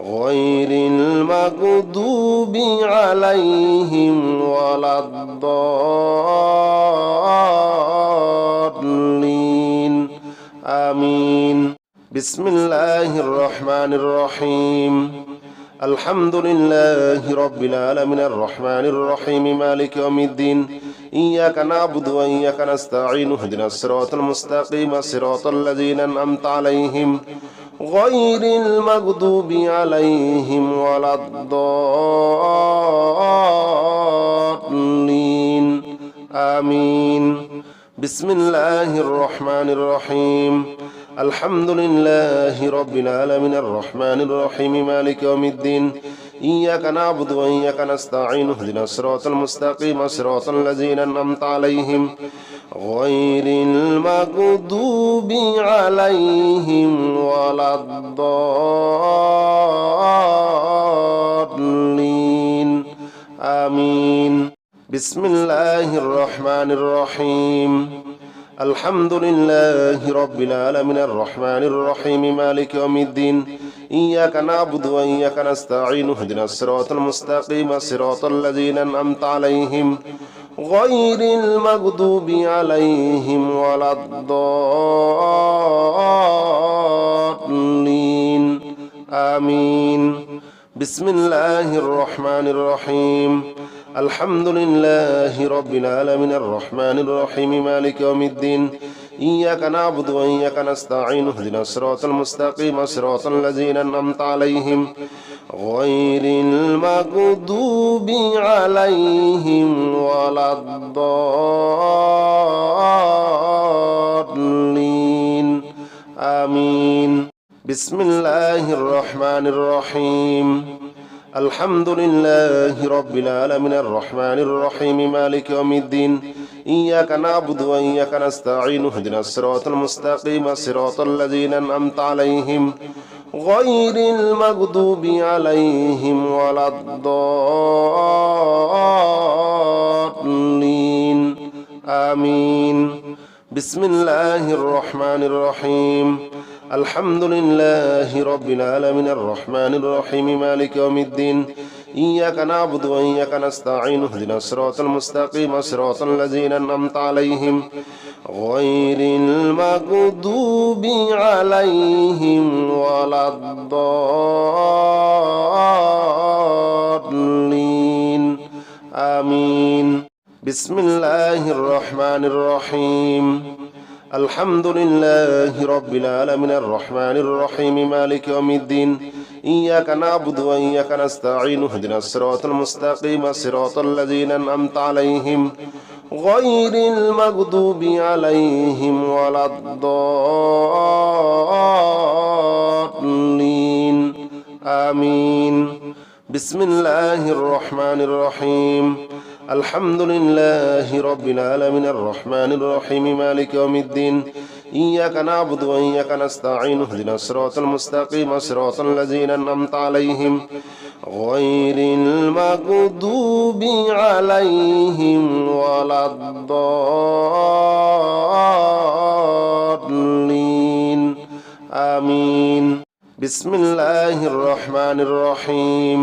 غير المغضوب عليهم ولا الضالين آمين بسم الله الرحمن الرحيم الحمد لله رب العالمين الرحمن الرحيم مالك يوم الدين إياك نعبد وإياك نستعين اهدنا الصراط المستقيم صراط الذين أنعمت عليهم غير المغضوب عليهم ولا الضالين آمين بسم الله الرحمن الرحيم الحمد لله رب العالمين الرحمن الرحيم مالك يوم الدين إياك نعبد وإياك نستعين اهدنا الصراط المستقيم صراط الذين أنعمت عليهم غير المغضوب عليهم ولا الضالين آمين بسم الله الرحمن الرحيم الحمد لله رب العالمين الرحمن الرحيم مالك يوم الدين إياك نعبد وإياك نستعين اهدنا الصراط المستقيم صراط الذين أنعمت عليهم غير المغضوب عليهم ولا الضالين آمين بسم الله الرحمن الرحيم الحمد لله رب العالمين الرحمن الرحيم مالك يوم الدين إياك نعبد وإياك نستعين اهدنا الصراط المستقيم صراط الذين أنعمت عليهم غير المغضوب عليهم ولا الضالين آمين بسم الله الرحمن الرحيم الحمد لله رب العالمين الرحمن الرحيم مالك يوم الدين إياك نعبد وإياك نستعين اهدنا الصراط المستقيم صراط الذين أنعمت عليهم غير المغضوب عليهم ولا الضالين آمين بسم الله الرحمن الرحيم الحمد لله رب العالمين الرحمن الرحيم مالك يوم الدين إياك نعبد وإياك نستعين اهدنا الصراط المستقيم صراط الذين أنعمت عليهم غير المغضوب عليهم ولا الضالين آمين بسم الله الرحمن الرحيم الحمد لله رب العالمين الرحمن الرحيم مالك يوم الدين إياك نعبد وإياك نستعين اهدنا الصراط المستقيم صراط الذين أنعمت عليهم غير المغضوب عليهم ولا الضالين آمين بسم الله الرحمن الرحيم الحمد لله رب العالمين الرحمن الرحيم مالك يوم الدين إياك نعبد وإياك نستعين اهدنا الصراط المستقيم صراط الذين أنعمت عليهم غير المغضوب عليهم ولا الضالين آمين بسم الله الرحمن الرحيم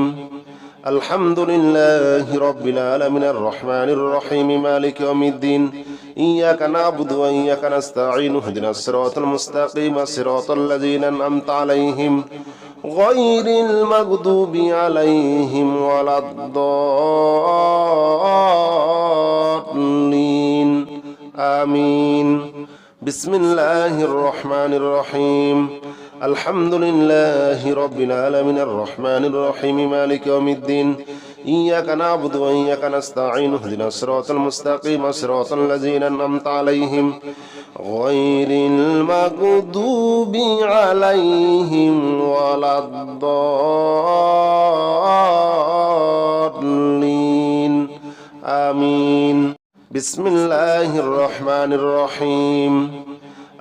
الحمد لله رب العالمين الرحمن الرحيم مالك يوم الدين إياك نعبد وإياك نستعين اهدنا الصراط المستقيم صراط الذين أنعمت عليهم غير المغضوب عليهم ولا الضالين آمين بسم الله الرحمن الرحيم الحمد لله رب العالمين الرحمن الرحيم مالك يوم الدين إياك نعبد وإياك نستعين اهدنا الصراط المستقيم صراط الذين أنعمت عليهم غير المغضوب عليهم ولا الضالين آمين بسم الله الرحمن الرحيم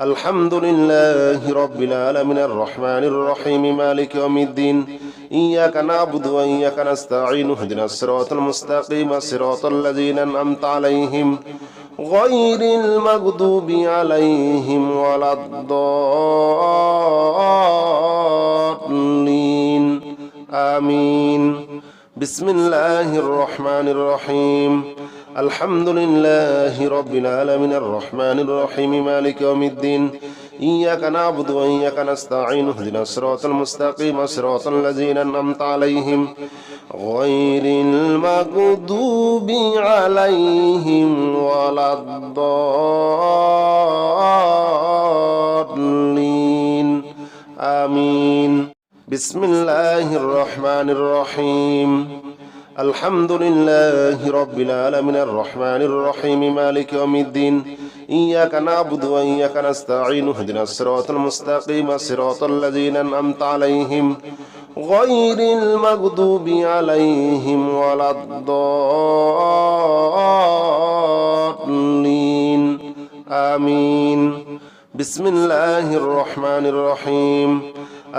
الحمد لله رب العالمين الرحمن الرحيم مالك يوم الدين إياك نعبد وإياك نستعين اهدنا الصراط المستقيم صراط الذين أنعمت عليهم غير المغضوب عليهم ولا الضالين آمين. بسم الله الرحمن الرحيم. الحمد لله رب العالمين الرحمن الرحيم مالك يوم الدين إياك نعبد وإياك نستعين اهدنا الصراط المستقيم صراط الذين أنعمت عليهم غير المغضوب عليهم ولا الضالين آمين. بسم الله الرحمن الرحيم. الحمد لله رب العالمين الرحمن الرحيم مالك يوم الدين إياك نعبد وإياك نستعين اهدنا الصراط المستقيم صراط الذين أنعمت عليهم غير المغضوب عليهم ولا الضالين آمين. بسم الله الرحمن الرحيم.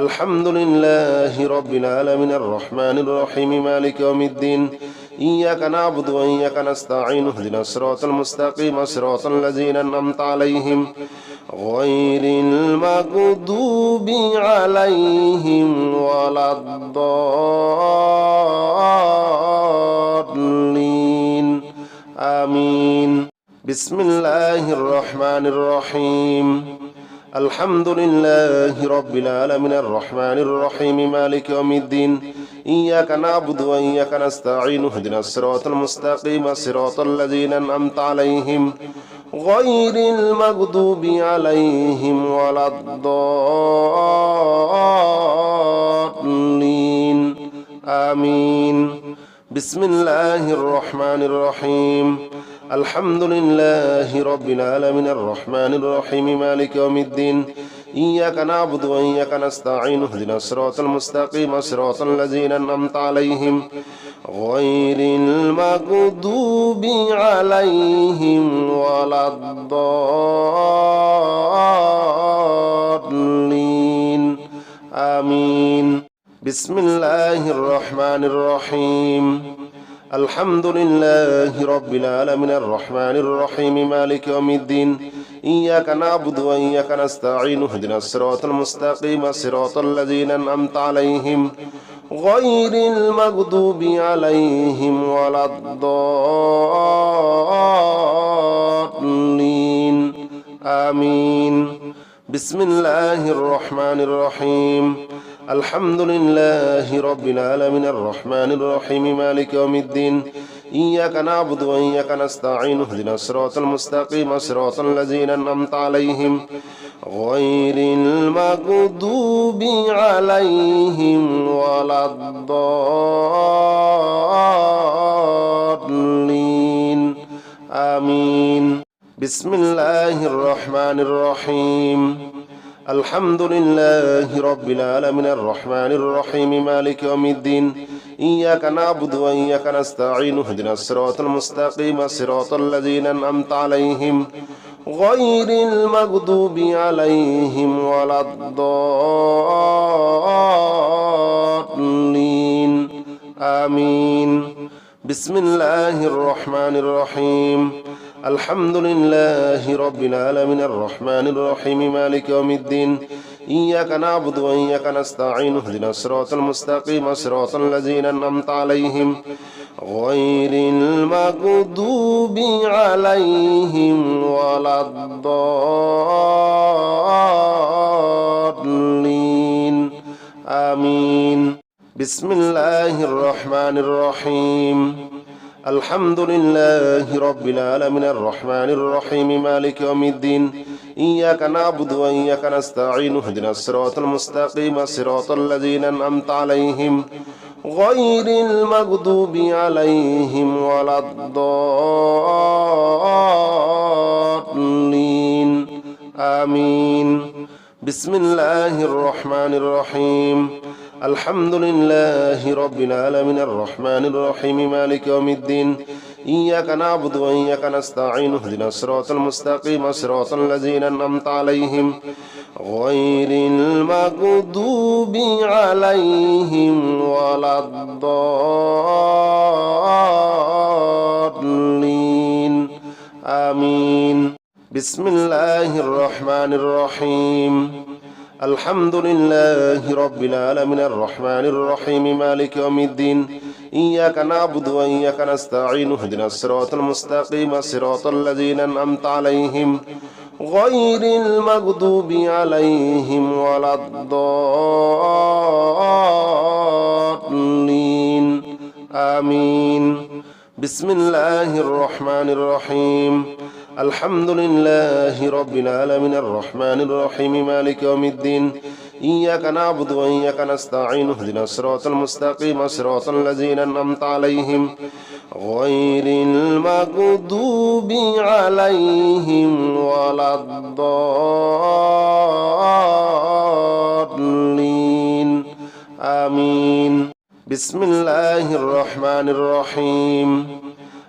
الحمد لله رب العالمين الرحمن الرحيم مالك يوم الدين إياك نعبد وإياك نستعين اهدنا الصراط المستقيم صراط الذين أنعمت عليهم غير المغضوب عليهم ولا الضالين آمين. بسم الله الرحمن الرحيم. الحمد لله رب العالمين الرحمن الرحيم مالك يوم الدين إياك نعبد وإياك نستعين اهدنا الصراط المستقيم صراط الذين أنعمت عليهم غير المغضوب عليهم ولا الضالين آمين. بسم الله الرحمن الرحيم. الحمد لله رب العالمين الرحمن الرحيم مالك يوم الدين إياك نعبد وإياك نستعين اهدنا الصراط المستقيم صراط الذين أنعمت عليهم غير المغضوب عليهم ولا الضالين آمين. بسم الله الرحمن الرحيم. الحمد لله رب العالمين الرحمن الرحيم مالك يوم الدين إياك نعبد وإياك نستعين اهدنا الصراط المستقيم صراط الذين أنعمت عليهم غير المغضوب عليهم ولا الضالين آمين. بسم الله الرحمن الرحيم. الحمد لله رب العالمين الرحمن الرحيم مالك يوم الدين إياك نعبد وإياك نستعين اهدنا الصراط المستقيم صراط الذين أنعمت عليهم غير المغضوب عليهم ولا الضالين آمين. بسم الله الرحمن الرحيم. الحمد لله رب العالمين الرحمن الرحيم مالك يوم الدين إياك نعبد وإياك نستعين اهدنا الصراط المستقيم صراط الذين أنعمت عليهم غير المغضوب عليهم ولا الضالين آمين. بسم الله الرحمن الرحيم. الحمد لله رب العالمين الرحمن الرحيم مالك يوم الدين إياك نعبد وإياك نستعين اهدنا الصراط المستقيم صراط الذين أنعمت عليهم غير المغضوب عليهم ولا الضالين آمين. بسم الله الرحمن الرحيم. الحمد لله رب العالمين الرحمن الرحيم مالك يوم الدين إياك نعبد وإياك نستعين اهدنا الصراط المستقيم صراط الذين أنعمت عليهم غير المغضوب عليهم ولا الضالين آمين. بسم الله الرحمن الرحيم. الحمد لله رب العالمين الرحمن الرحيم مالك يوم الدين إياك نعبد وإياك نستعين اهدنا الصراط المستقيم صراط الذين أنعمت عليهم غير المغضوب عليهم ولا الضالين آمين. بسم الله الرحمن الرحيم. الحمد لله رب العالمين الرحمن الرحيم مالك يوم الدين إياك نعبد وإياك نستعين اهدنا الصراط المستقيم صراط الذين أنعمت عليهم غير المغضوب عليهم ولا الضالين آمين بسم الله الرحمن الرحيم الحمد لله رب العالمين الرحمن الرحيم مالك يوم الدين إياك نعبد وإياك نستعين اهدنا الصراط المستقيم صراط الذين أنعمت عليهم غير المغضوب عليهم ولا الضالين آمين بسم الله الرحمن الرحيم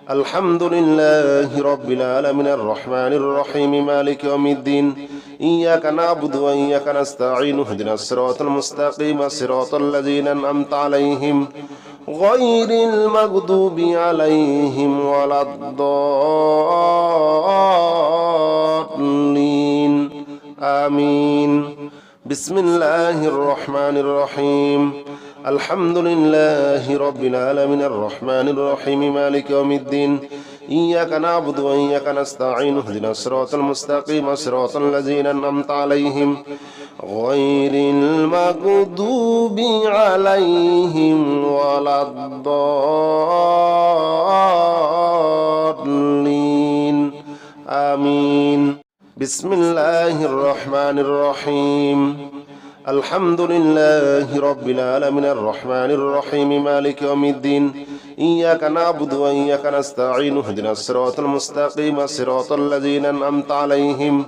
الحمد لله رب العالمين الرحمن الرحيم مالك يوم الدين إياك نعبد وإياك نستعين اهدنا الصراط المستقيم صراط الذين أنعمت عليهم غير المغضوب عليهم ولا الضالين آمين بسم الله الرحمن الرحيم الحمد لله رب العالمين الرحمن الرحيم مالك يوم الدين إياك نعبد وإياك نستعين اهدنا الصراط المستقيم صراط الذين أنعمت عليهم غير المغضوب عليهم ولا الضالين آمين بسم الله الرحمن الرحيم الحمد لله رب العالمين الرحمن الرحيم مالك يوم الدين إياك نعبد وإياك نستعين اهدنا الصراط المستقيم صراط الذين أنعمت عليهم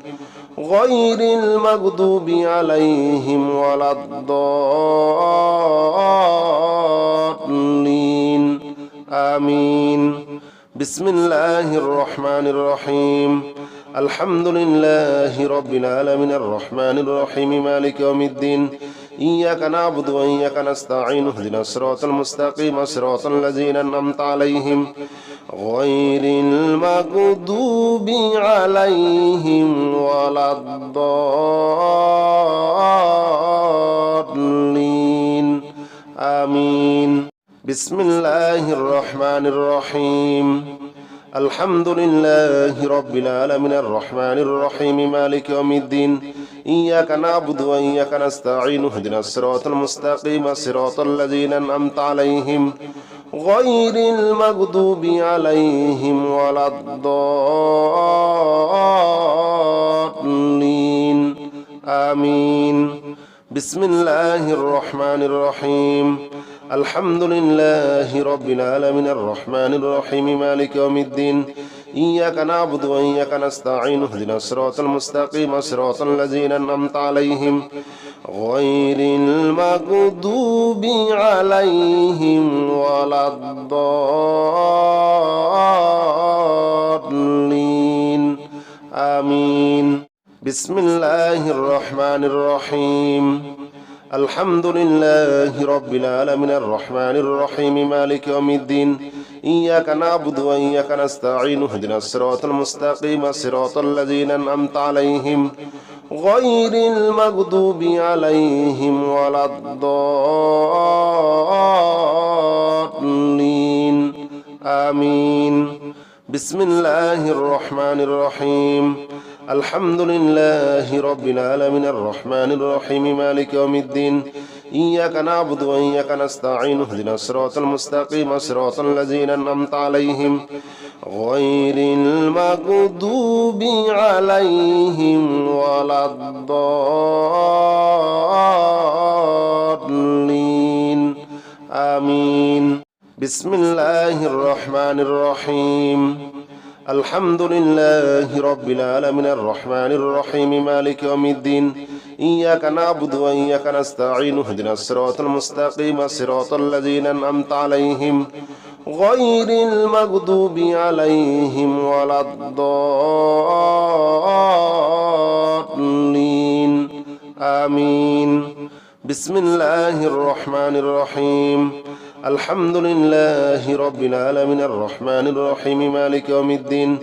غير المغضوب عليهم ولا الضالين آمين بسم الله الرحمن الرحيم الحمد لله رب العالمين الرحمن الرحيم مالك يوم الدين إياك نعبد وإياك نستعين اهدنا الصراط المستقيم صراط الذين أنعمت عليهم غير المغضوب عليهم ولا الضالين آمين بسم الله الرحمن الرحيم الحمد لله رب العالمين الرحمن الرحيم مالك يوم الدين إياك نعبد وإياك نستعين اهدنا الصراط المستقيم صراط الذين أنعمت عليهم غير المغضوب عليهم ولا الضالين آمين بسم الله الرحمن الرحيم الحمد لله رب العالمين الرحمن الرحيم مالك يوم الدين إياك نعبد وإياك نستعين اهدنا الصراط المستقيم صراط الذين أنعمت عليهم غير المغضوب عليهم ولا الضالين آمين بسم الله الرحمن الرحيم الحمد لله رب العالمين الرحمن الرحيم مالك يوم الدين إياك نعبد وإياك نستعين اهدنا الصراط المستقيم صراط الذين أنعمت عليهم غير المغضوب عليهم ولا الضالين آمين بسم الله الرحمن الرحيم الحمد لله رب العالمين الرحمن الرحيم مالك يوم الدين إياك نعبد وإياك نستعين اهدنا الصراط المستقيم صراط الذين أنعمت عليهم غير المغضوب عليهم ولا الضالين آمين بسم الله الرحمن الرحيم الحمد لله رب العالمين الرحمن الرحيم مالك يوم الدين إياك نعبد وإياك نستعين اهدنا الصراط المستقيم صراط الذين أنعمت عليهم غير المغضوب عليهم ولا الضالين آمين بسم الله الرحمن الرحيم الحمد لله رب العالمين الرحمن الرحيم مالك يوم الدين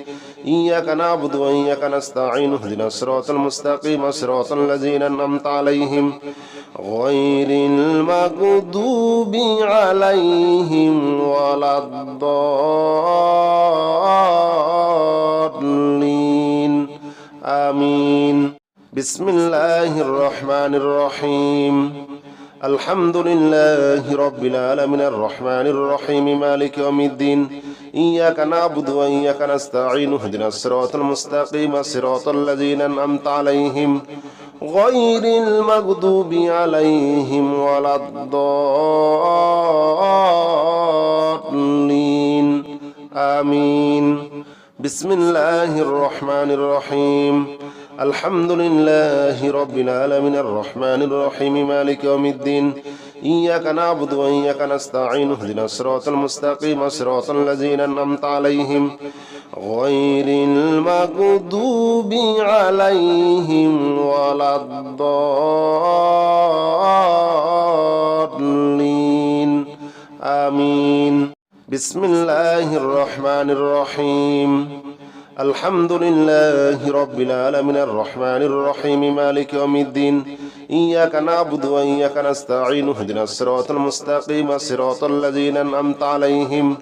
إياك نعبد وإياك نستعين اهدنا الصراط المستقيم صراط الذين أنعمت عليهم غير المغضوب عليهم ولا الضالين آمين. بسم الله الرحمن الرحيم. الحمد لله رب العالمين الرحمن الرحيم مالك يوم الدين إياك نعبد وإياك نستعين اهدنا الصراط المستقيم صراط الذين أنعمت عليهم غير المغضوب عليهم ولا الضالين آمين. بسم الله الرحمن الرحيم. الحمد لله رب العالمين الرحمن الرحيم مالك يوم الدين إياك نعبد وإياك نستعين اهدنا الصراط المستقيم صراط الذين أنعمت عليهم غير المغضوب عليهم ولا الضالين آمين. بسم الله الرحمن الرحيم. الحمد لله رب العالمين الرحمن الرحيم مالك يوم الدين إياك نعبد وإياك نستعين اهدنا الصراط المستقيم صراط الذين أنعمت عليهم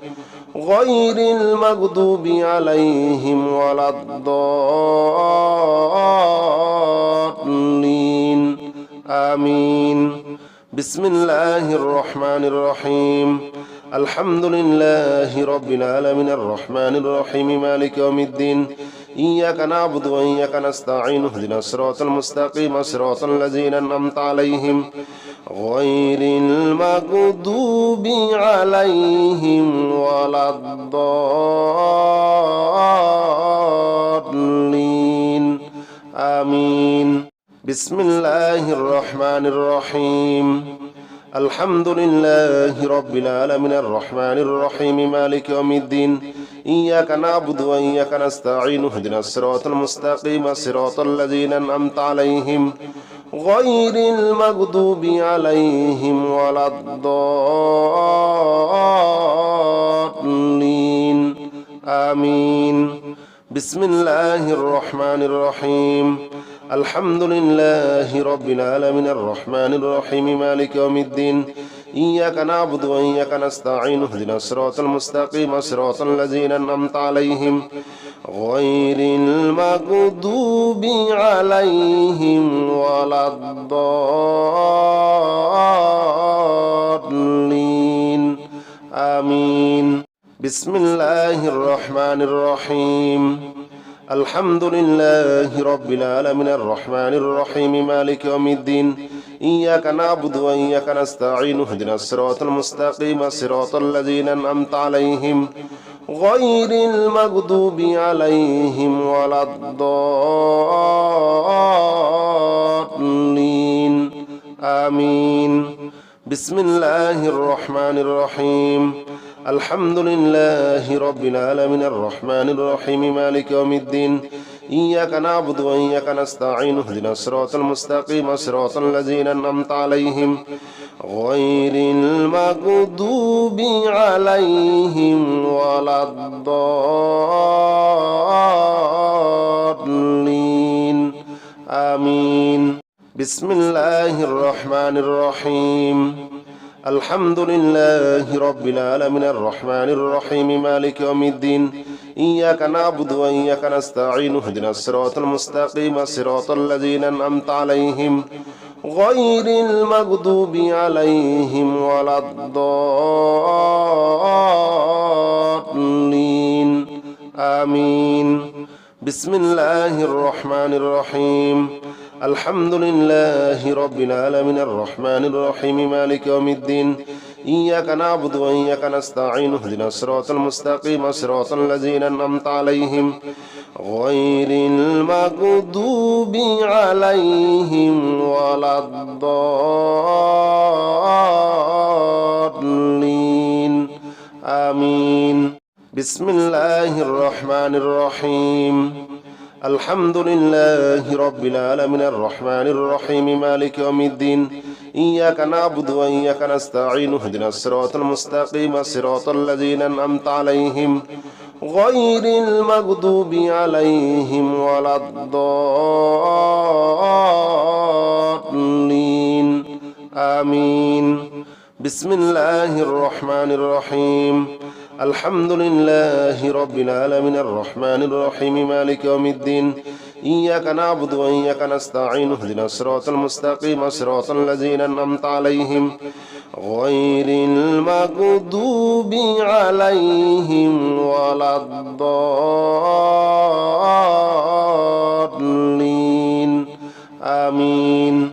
غير المغضوب عليهم ولا الضالين آمين. بسم الله الرحمن الرحيم. الحمد لله رب العالمين الرحمن الرحيم مالك يوم الدين إياك نعبد وإياك نستعين اهدنا الصراط المستقيم صراط الذين أنعمت عليهم غير المغضوب عليهم ولا الضالين آمين. بسم الله الرحمن الرحيم. الحمد لله رب العالمين الرحمن الرحيم مالك يوم الدين إياك نعبد وإياك نستعين اهدنا الصراط المستقيم صراط الذين أنعمت عليهم غير المغضوب عليهم ولا الضالين آمين. بسم الله الرحمن الرحيم. الحمد لله رب العالمين الرحمن الرحيم مالك يوم الدين إياك نعبد وإياك نستعين اهدنا الصراط المستقيم صراط الذين أنعمت عليهم غير المغضوب عليهم ولا الضالين آمين. بسم الله الرحمن الرحيم. الحمد لله رب العالمين الرحمن الرحيم مالك يوم الدين إياك نعبد وإياك نستعين اهدنا الصراط المستقيم صراط الذين أنعمت عليهم غير المغضوب عليهم ولا الضالين آمين. بسم الله الرحمن الرحيم. الحمد لله رب العالمين الرحمن الرحيم مالك يوم الدين إياك نعبد وإياك نستعين اهدنا الصراط المستقيم صراط الذين أنعمت عليهم غير المغضوب عليهم ولا الضالين آمين. بسم الله الرحمن الرحيم. الحمد لله رب العالمين الرحمن الرحيم مالك يوم الدين إياك نعبد وإياك نستعين اهدنا الصراط المستقيم صراط الذين أنعمت عليهم غير المغضوب عليهم ولا الضالين آمين. بسم الله الرحمن الرحيم. الحمد لله رب العالمين الرحمن الرحيم مالك يوم الدين إياك نعبد وإياك نستعين اهدنا الصراط المستقيم صراط الذين أنعمت عليهم غير المغضوب عليهم ولا الضالين آمين. بسم الله الرحمن الرحيم. الحمد لله رب العالمين الرحمن الرحيم مالك يوم الدين إياك نعبد وإياك نستعين اهدنا الصراط المستقيم صراط الذين أنعمت عليهم غير المغضوب عليهم ولا الضالين آمين. بسم الله الرحمن الرحيم. الحمد لله رب العالمين الرحمن الرحيم مالك يوم الدين إياك نعبد وإياك نستعين اهدنا الصراط المستقيم صراط الذين أنعمت عليهم غير المغضوب عليهم ولا الضالين آمين.